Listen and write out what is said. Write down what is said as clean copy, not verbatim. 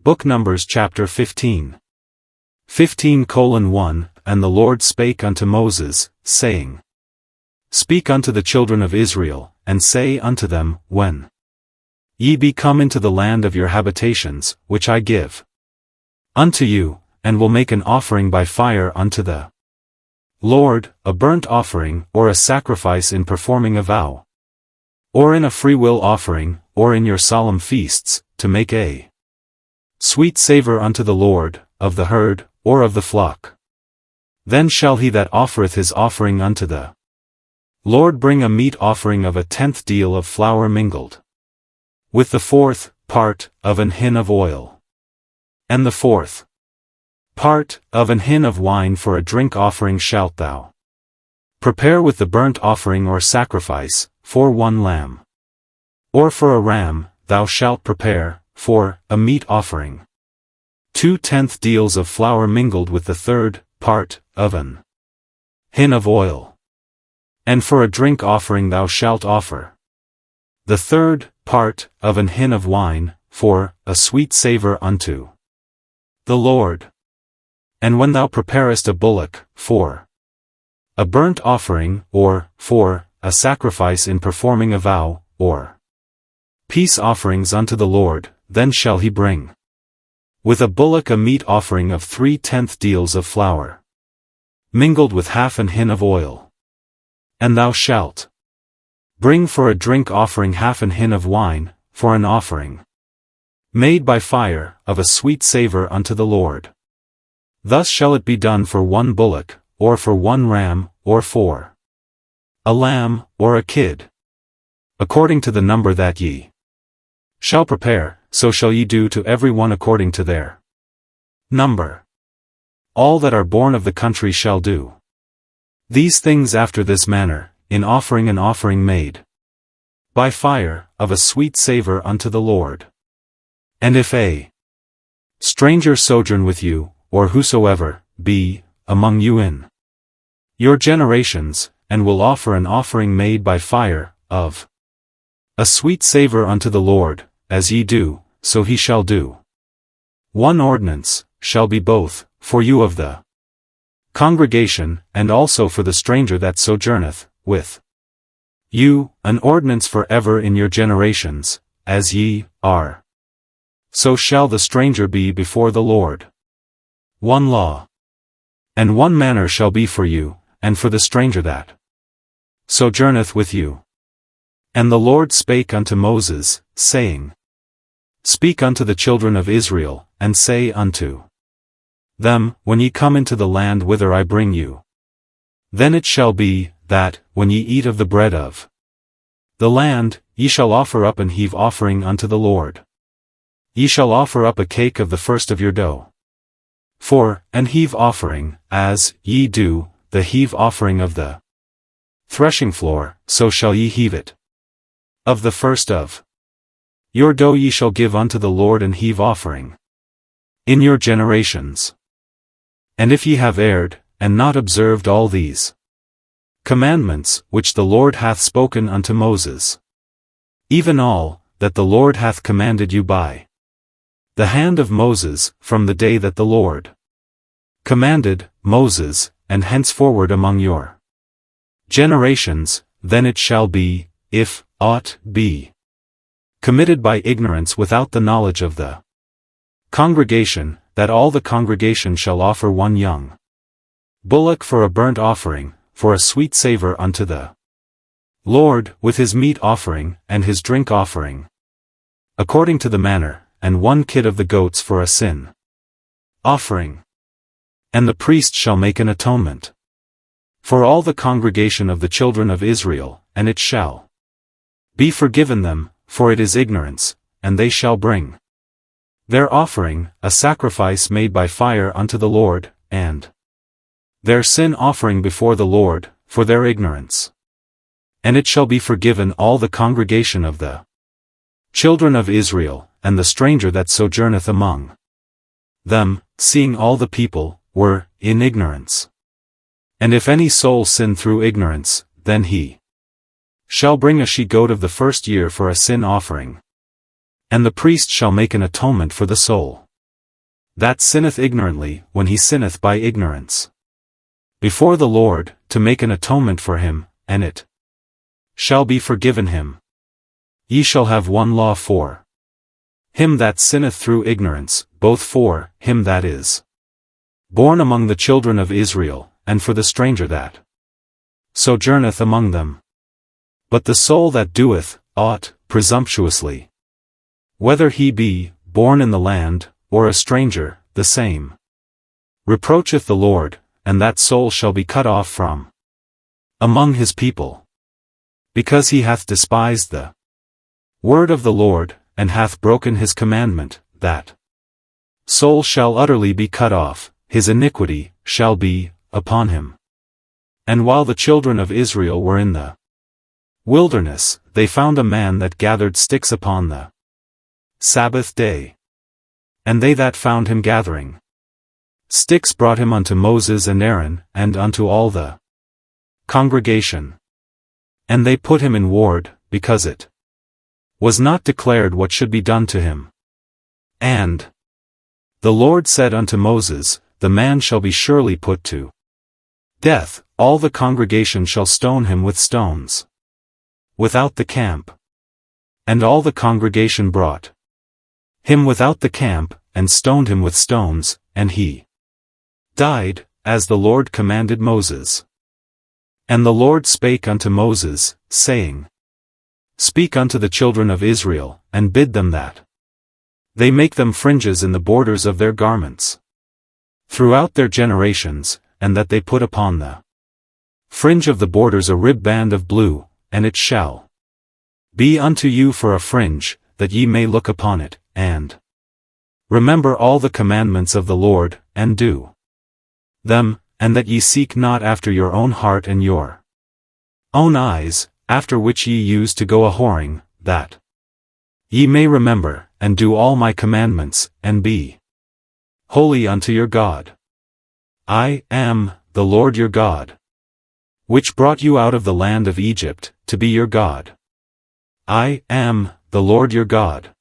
Book Numbers chapter 15. 15:1 And the Lord spake unto Moses, saying, Speak unto the children of Israel, and say unto them, When ye be come into the land of your habitations, which I give unto you, and will make an offering by fire unto the Lord, a burnt offering, or a sacrifice in performing a vow, or in a freewill offering, or in your solemn feasts, to make a sweet savour unto the Lord, of the herd, or of the flock. Then shall he that offereth his offering unto the Lord bring a meat offering of a 10th deal of flour mingled with the 4th part of an hin of oil, and the 4th part of an hin of wine for a drink offering shalt thou prepare with the burnt offering or sacrifice, for 1 lamb. Or for a ram, thou shalt prepare, for a meat offering, 2/10 deals of flour mingled with the 3rd part of an hin of oil. And for a drink offering thou shalt offer the 3rd part of an hin of wine, for a sweet savour unto the Lord. And when thou preparest a bullock, for a burnt offering, or for a sacrifice in performing a vow, or peace offerings unto the Lord, then shall he bring with a bullock a meat offering of 3/10 deals of flour, mingled with half an hin of oil. And thou shalt bring for a drink offering half an hin of wine, for an offering made by fire, of a sweet savour unto the Lord. Thus shall it be done for 1 bullock, or for 1 ram, or for a lamb, or a kid, according to the number that ye shall prepare, so shall ye do to every one according to their number. All that are born of the country shall do these things after this manner, in offering an offering made by fire, of a sweet savour unto the Lord. And if a stranger sojourn with you, or whosoever be among you in your generations, and will offer an offering made by fire, of a sweet savour unto the Lord, as ye do, so he shall do. 1 ordinance shall be both for you of the congregation, and also for the stranger that sojourneth with you, an ordinance for ever in your generations, as ye are. So shall the stranger be before the Lord. 1 law and 1 manner shall be for you, and for the stranger that sojourneth with you. And the Lord spake unto Moses, saying, Speak unto the children of Israel, and say unto them, When ye come into the land whither I bring you, then it shall be, that, when ye eat of the bread of the land, ye shall offer up an heave offering unto the Lord. Ye shall offer up a cake of the first of your dough, for an heave offering, as ye do the heave offering of the threshing floor, so shall ye heave it. Of the first of your dough ye shall give unto the Lord an heave offering in your generations. And if ye have erred, and not observed all these commandments, which the Lord hath spoken unto Moses, even all that the Lord hath commanded you by the hand of Moses, from the day that the Lord commanded Moses, and henceforward among your generations, then it shall be, if aught be committed by ignorance without the knowledge of the congregation, that all the congregation shall offer 1 young bullock for a burnt offering, for a sweet savour unto the Lord, with his meat offering, and his drink offering, according to the manner, and 1 kid of the goats for a sin offering. And the priest shall make an atonement for all the congregation of the children of Israel, and it shall be forgiven them, for it is ignorance, and they shall bring their offering, a sacrifice made by fire unto the Lord, and their sin offering before the Lord, for their ignorance. And it shall be forgiven all the congregation of the children of Israel, and the stranger that sojourneth among them, seeing all the people were in ignorance. And if any soul sin through ignorance, then he shall bring a she-goat of the first year for a sin offering. And the priest shall make an atonement for the soul. that sinneth ignorantly when he sinneth by ignorance. Before the Lord, to make an atonement for him, and it shall be forgiven him. Ye shall have one law for him that sinneth through ignorance, both for him that is born among the children of Israel, and for the stranger that sojourneth among them. But the soul that doeth aught presumptuously, whether he be born in the land, or a stranger, the same reproacheth the Lord, and that soul shall be cut off from among his people, because he hath despised the word of the Lord, and hath broken his commandment. That soul shall utterly be cut off, his iniquity shall be upon him. And while the children of Israel were in the wilderness, they found a man that gathered sticks upon the Sabbath day. And they that found him gathering sticks brought him unto Moses and Aaron, and unto all the congregation. And they put him in ward, because it was not declared what should be done to him. And the Lord said unto Moses, the man shall be surely put to death, all the congregation shall stone him with stones without the camp. And all the congregation brought him without the camp, and stoned him with stones, and he died, as the Lord commanded Moses. And the Lord spake unto Moses, saying, Speak unto the children of Israel, and bid them that they make them fringes in the borders of their garments throughout their generations, and that they put upon the fringe of the borders a ribband of blue, and it shall be unto you for a fringe, that ye may look upon it, and remember all the commandments of the Lord, and do them, and that ye seek not after your own heart and your own eyes, after which ye used to go a-whoring, that ye may remember, and do all my commandments, and be holy unto your God. I am the Lord your God, which brought you out of the land of Egypt, to be your God. I am the Lord your God.